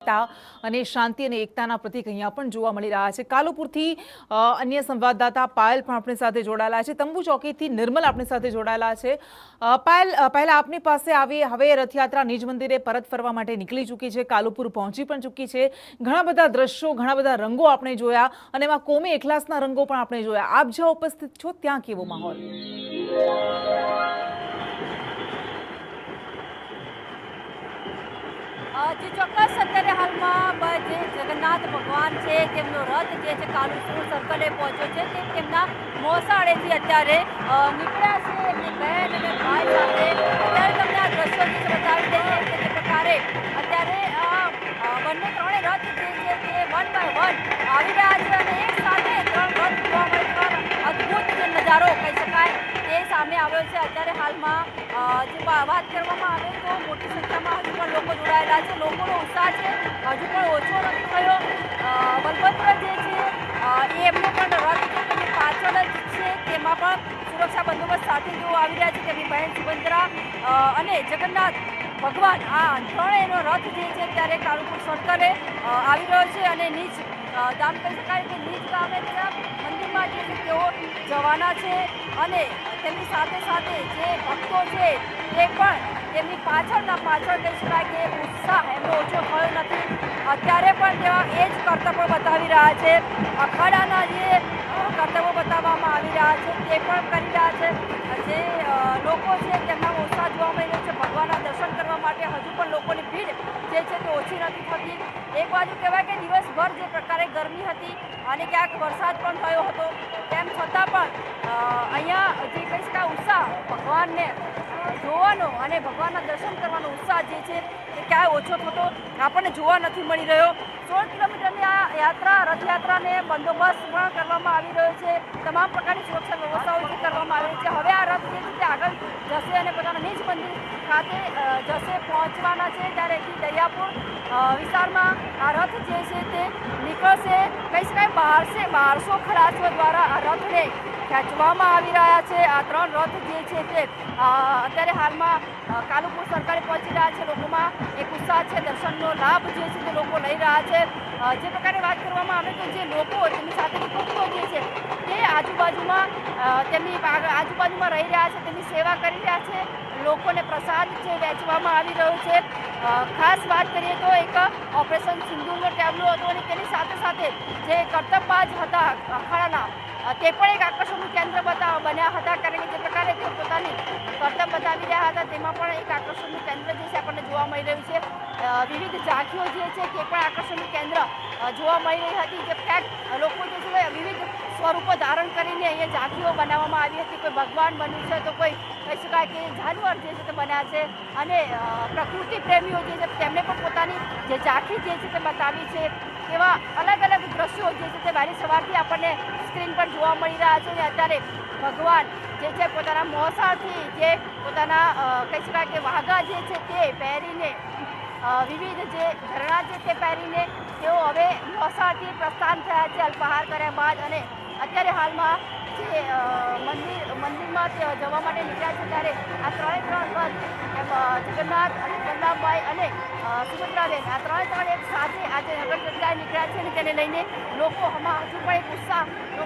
એકતા અને શાંતિ અને એકતાના પ્રતીક અહીંયા પણ જોવા મળી રહ્યા છે। કાલુપુરથી અન્ય સંવાદદાતા પાયલ પણ આપણી સાથે જોડાયેલા છે। તંબુ ચોકીથી નિર્મલ આપણી સાથે જોડાયેલા છે। પાયલ, પહેલા આપની પાસે આવી, હવે રથયાત્રા નિજ મંદિરે પરત ફરવા માટે નીકળી ચૂકી છે, કાલુપુર પહોંચી પણ ચૂકી છે। ઘણા બધા દ્રશ્યો, ઘણા બધા રંગો આપણે જોયા અને એમાં કોમી એખલાસના રંગો પણ આપણે જોયા। આપ જ્યાં ઉપસ્થિત છો ત્યાં કેવો માહોલ? જે ચોક્કસ અત્યારે હાલમાં જે જગન્નાથ ભગવાન છે તેમનો રથ જે છે કાલુપુર સર્કલે પહોંચ્યો છે તે તેમના મોસાળેથી અત્યારે નીકળ્યા છે એમની બહેન અને ભાઈ સાથે। અત્યારે તમને આ દ્રશ્યો જે છે બતાવી દઈએ કે જે પ્રકારે અત્યારે બંને ત્રણે રથ જે છે તે 1 બાય 1 આવી રહ્યા છે અને એક સાથે 3 રથ જોવા મળે છે। અદ્ભુત જે નજારો કહી શકાય તે સામે આવ્યો છે। અત્યારે હાલમાં જે વાત કરવામાં આવે તો મોટી સંખ્યામાં હજુ પણ લોકો જોડાયેલા છે। લોકોનો ઉત્સાહ છે હજુ પણ ઓછો નથી થયો। બલભદ્ર જે છે એમનો પણ રથ છે તેની પાછળ જ છે, તેમાં પણ સુરક્ષા બંદોબસ્ત સાથે જેઓ આવી રહ્યા છે। તેમની બહેન સુભદ્રા અને જગન્નાથ ભગવાન આ ત્રણેયનો રથ જે છે ત્યારે કાલુપુર સર્કલે આવી રહ્યો છે અને નીચ ગામ કહી શકાય કે નીચ ગામે મંદિરમાં જે છે તેઓ જવાના છે અને તેમની સાથે સાથે જે ભક્તો છે તે પણ તેમની પાછળ કહી શકાય કે ઉત્સાહ એમનો ઓછો થયો નથી। અત્યારે પણ તેઓ એ જ કર્તવ્ય બતાવી રહ્યા છે। અખાડાના જે કર્તવ્યો બતાવવામાં આવી રહ્યા છે તે પણ કરી રહ્યા છે। જે લોકો છે તેમના ઉત્સાહ જોવા મળી રહ્યો છે ભગવાનના દર્શન કરવા માટે। હજુ પણ લોકોની ભીડ જે છે તે ઓછી નથી થતી। એક બાજુ કહેવાય કે દિવસભર જે પ્રકારે ગરમી હતી અને ક્યાંક વરસાદ પણ થયો હતો તેમ છતાં પણ અહીંયા જે કહી શકાય ઉત્સાહ ભગવાનને જોવાનો અને ભગવાનના દર્શન કરવાનો ઉત્સાહ જે છે તે ક્યાંય ઓછો થતો આપણને જોવા નથી મળી રહ્યો। 16 કિલોમીટરની આ યાત્રા રથયાત્રાને બંદોબસ્ત પણ કરવામાં આવી રહ્યો છે। તમામ પ્રકારની સુરક્ષા વ્યવસ્થાઓ જે કરવામાં આવી છે। હવે આ રથ જે છે તે આગળ જશે અને પોતાના નિજ મંદિર ખાતે જશે, પહોંચવાના છે। ત્યારેથી દરિયાપુર વિસ્તારમાં આ રથ જે છે તે નીકળશે। કહી શકાય 1200 ખલાસીઓ દ્વારા આ રથને ખેંચવામાં આવી રહ્યા છે। આ 3 રથ જે છે તે અત્યારે હાલમાં કાલુપુર સર્કલે પહોંચી રહ્યા છે। લોકોમાં એક ઉત્સાહ છે, દર્શનનો લાભ જે છે તે લોકો લઈ રહ્યા છે। જે પ્રકારે વાત કરવામાં આવે તો જે લોકો તેમની સાથેની ભક્તો જે છે તે આજુબાજુમાં રહી રહ્યા છે, તેમની સેવા કરી રહ્યા છે। લોકોને પ્રસાદ છે વહેંચવામાં આવી રહ્યો છે। ખાસ વાત કરીએ તો એક ઓપરેશન સિંદૂરનો ટેબ્લો હતો અને તેની સાથે સાથે જે કર્તબબાજ હતા અખાડાના તે પણ એક આકર્ષણનું કેન્દ્ર બન્યા હતા, કારણ કે જે પ્રકારે તે પોતાની કર્તવ્ય બતાવી રહ્યા હતા તેમાં પણ એક આકર્ષણનું કેન્દ્ર જે છે આપણને જોવા મળી રહ્યું છે। વિવિધ ઝાંખીઓ જે છે તે પણ આકર્ષણનું કેન્દ્ર જોવા મળી રહી હતી। જે ફેક્ટ લોકો જે છે વિવિધ સ્વરૂપો ધારણ કરીને અહીંયા ઝાંખીઓ બનાવવામાં આવી હતી। કોઈ ભગવાન બન્યું છે તો કોઈ કહી શકાય કે જાનવર જે છે તે બન્યા છે અને પ્રકૃતિ પ્રેમીઓ જે છે તેમને પણ પોતાની જે ઝાંખી જે છે તે બતાવી છે। એવા અલગ અલગ દ્રશ્યો જે છે તે વહેલી સવારથી આપણને સ્ક્રીન પર જોવા મળી રહ્યા છે। અને અત્યારે ભગવાન જે છે પોતાના મોસાળથી જે પોતાના કહી શકાય કે વાઘા જે છે તે પહેરીને વિવિધ જે ઘરેણાં છે તે પહેરીને તેઓ હવે મોસાળથી પ્રસ્થાન થયા છે અલ્પાહાર કર્યા બાદ। અને અત્યારે હાલમાં જે મંદિરમાં જવા માટે નીકળ્યા છે ત્યારે આ 3 રથ જગન્નાથ અને વલ્લભભાઈ અને સુભદ્રાબેન આ 3 એક સાથે આજે નગર જગ્યાએ નીકળ્યા છે અને તેને લઈને લોકોમાં હજુ પણ એક ઉત્સાહનો